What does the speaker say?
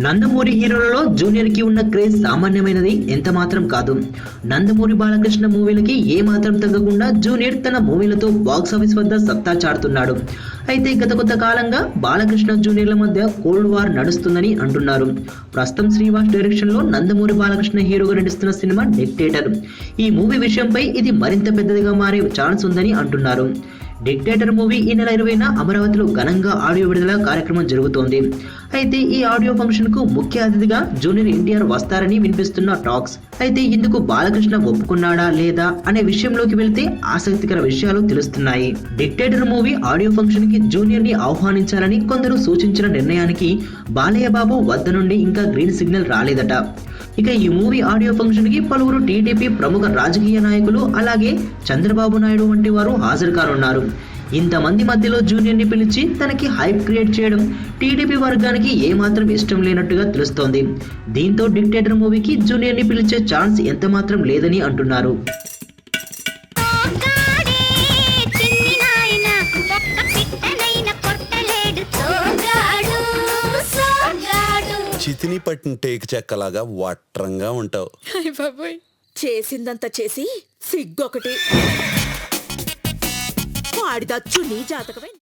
Nandamuri హీరోలలో junior కి ఉన్న craze సామాన్యమైనది ఎంత మాత్రం కాదు. నందమూరి బాలకృష్ణ మూవీలకి ఏ మాత్రం తగ్గకుండా జూనియర్ తన మూవీలతో బాక్స్ ఆఫీస్ వద్ద సత్తా చాటుతున్నాడు. అయితే గత కొంత కాలంగా బాలకృష్ణ జూనియర్ల మధ్య కోల్డ్ వార్ నడుస్తుందని అంటున్నారు. ప్రస్తుతం శ్రీవాస్ డైరెక్షన్ లో నందమూరి బాలకృష్ణ హీరోగా నటిస్తున్న సినిమా డిక్టేటర్. ఈ మూవీ విషయంపై ఇది మరింత పెద్దదిగా మారే ఛాన్స్ ఉందని అంటున్నారు. డిక్టేటర్ మూవీ ఈ నెల 20న అమరావతిలో ఘనంగా ఆడియో విడుదల కార్యక్రమం జరుగుతోంది. అయితే ఈ ఆడియో ఫంక్షన్ కు ముఖ్య అతిథిగా జూనియర్ ఎన్టీఆర్ వస్తారని వినిపిస్తున్న టాక్స్. అయితే ఇందుకు బాలకృష్ణ ఒప్పుకున్నాడా లేదా అనే విషయంలోకి వెళ్తే ఆసక్తికర విషయాలు తెలుస్తున్నాయి. డిక్టేటర్ మూవీ ఆడియో ఫంక్షన్ కి జూనియర్ ని ఆహ్వానించాలని కొందరు సూచించిన నిర్ణయానికి బాలయ్య బాబు వద్ద నుండి ఇంకా గ్రీన్ సిగ్నల్ రాలేదట. ఇక ఈ మూవీ ఆడియో ఫంక్షన్ కి పలువురు టీడీపీ ప్రముఖ రాజకీయ నాయకులు అలాగే చంద్రబాబు నాయుడు వంటి వారు హాజరు కానున్నారు. ఇంతమంది మధ్యలో జూనియర్ ని పిలిచి తనకి హైప్ క్రియేట్ చేయడం టీడీపీ వర్గానికి ఏమాత్రం ఇష్టం లేనట్టుగా తెలుస్తోంది. దీంతో డిక్టేటర్ మూవీకి జూనియర్ ని పిలిచే ఛాన్స్ ఎంత మాత్రం లేదని అంటున్నారు. చితిని పట్టిన టేకు చెక్కలాగా వట్రంగా ఉంటావు. చేసిందంతా చేసి సిగ్గొకటి. వాడిదచ్చు నీ జాతకమే.